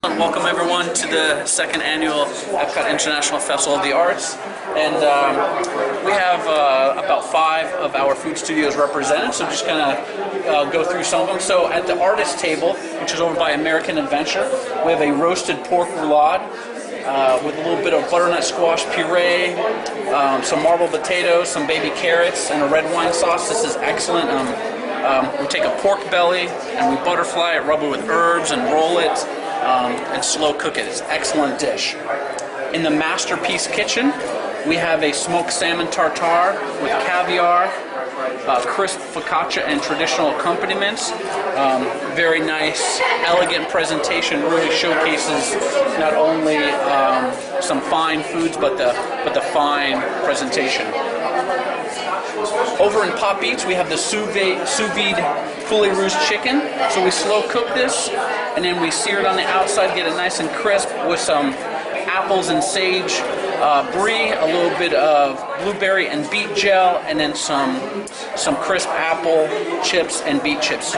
Welcome everyone to the second annual Epcot International Festival of the Arts, and we have about 5 of our food studios represented, so just kind of go through some of them. So at the artist table, which is over by American Adventure, we have a roasted pork roulade with a little bit of butternut squash puree, some marbled potatoes, some baby carrots, and a red wine sauce. This is excellent. We take a pork belly and we butterfly it, rub it with herbs, and roll it. And slow cook it. It's an excellent dish. In the Masterpiece Kitchen, we have a smoked salmon tartare with caviar, crisp focaccia, and traditional accompaniments. Very nice, elegant presentation. Really showcases not only some fine foods, but the fine presentation. Over in Pop Eats, we have the sous vide poulet rouge chicken. So we slow cook this, and then we sear it on the outside, get it nice and crisp with some apples and sage brie, a little bit of blueberry and beet gel, and then some crisp apple chips and beet chips.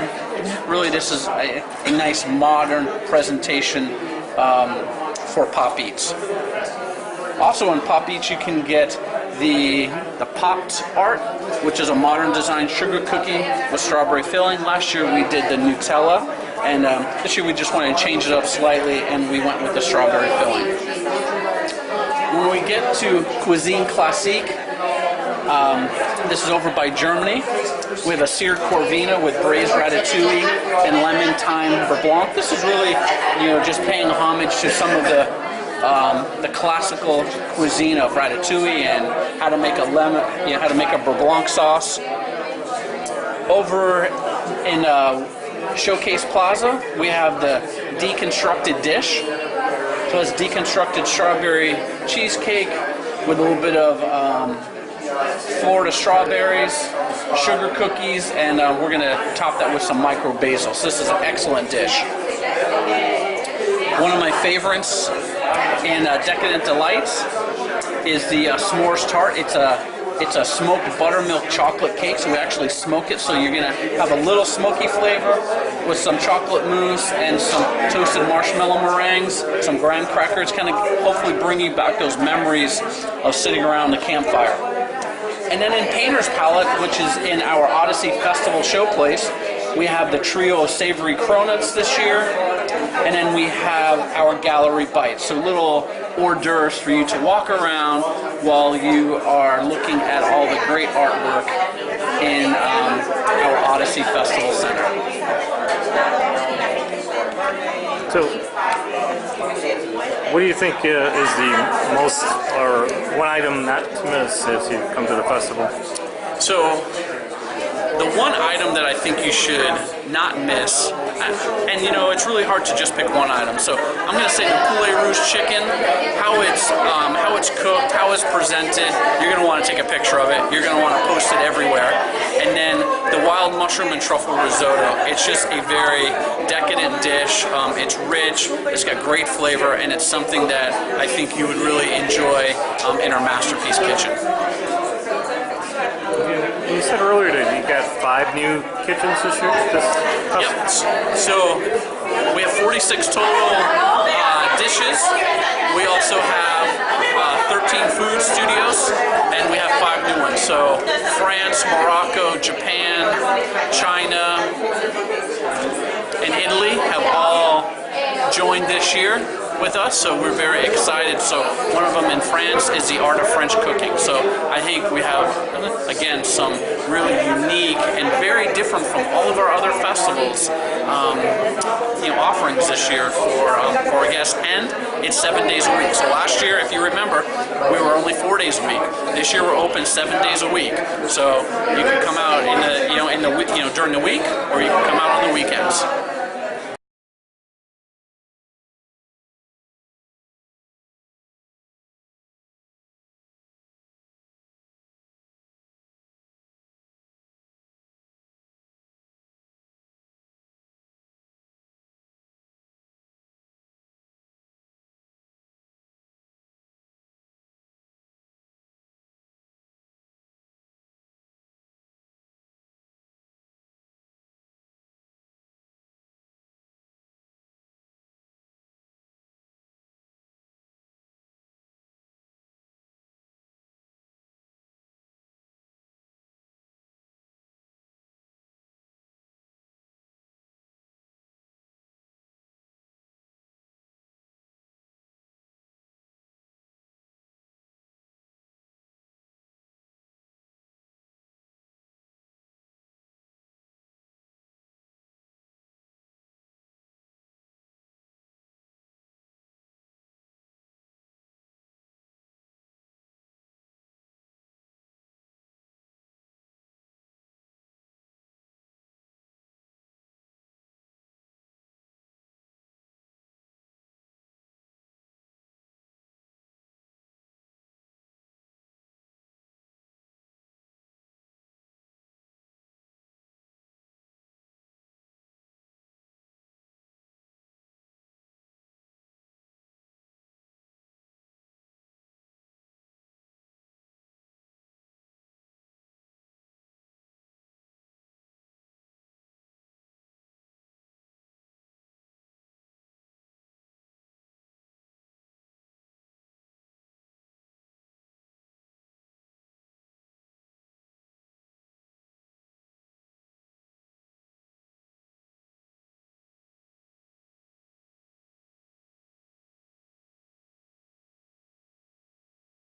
Really, this is a nice modern presentation for Pop Eats. Also in Pop Eats, you can get the Popped Art, which is a modern design sugar cookie with strawberry filling. Last year we did the Nutella, and this year we just wanted to change it up slightly, and we went with the strawberry filling. When we get to Cuisine Classique, this is over by Germany. We have a seared corvina with braised ratatouille and lemon thyme beurre blanc. This is really, just paying homage to some of the classical cuisine of ratatouille and how to make a how to make a beurre blanc sauce. Over in Showcase Plaza, we have the deconstructed dish. So it's deconstructed strawberry cheesecake with a little bit of Florida strawberries, sugar cookies, and we're going to top that with some micro basil. So this is an excellent dish. One of my favorites in Decadent Delights is the s'mores tart. It's a smoked buttermilk chocolate cake, so we actually smoke it, so you're going to have a little smoky flavor with some chocolate mousse and some toasted marshmallow meringues, some graham crackers, kind of hopefully bring you back those memories of sitting around the campfire. And then in Painter's Palette, which is in our Odyssey Festival showplace, we have the trio of savory cronuts this year, and then we have our gallery bites, so little hors d'oeuvres for you to walk around while you are looking at all the great artwork in our Odyssey Festival Center. So, what do you think is the most, or one item not to miss as you come to the festival? So, the one item that I think you should not miss, and it's really hard to just pick one item, so I'm going to say the poulet rouge chicken, how it's cooked, how it's presented. You're going to want to take a picture of it. You're going to want to post it everywhere. And then the wild mushroom and truffle risotto. It's just a very decadent dish. It's rich. It's got great flavor, and it's something that I think you would really enjoy in our Masterpiece Kitchen. You said earlier that you got 5 new kitchens this year? Yep. So we have 46 total dishes. We also have 13 food studios, and we have 5 new ones. So France, Morocco, Japan, China, and Italy have all joined this year with us, so we're very excited. So one of them in France is the Art of French Cooking. So I think we have, again, some really unique and very different from all of our other festivals offerings this year for our guests, and it's 7 days a week. So last year, if you remember, we were only 4 days a week. This year we're open 7 days a week. So you can come out during the week, or you can come out on the weekends.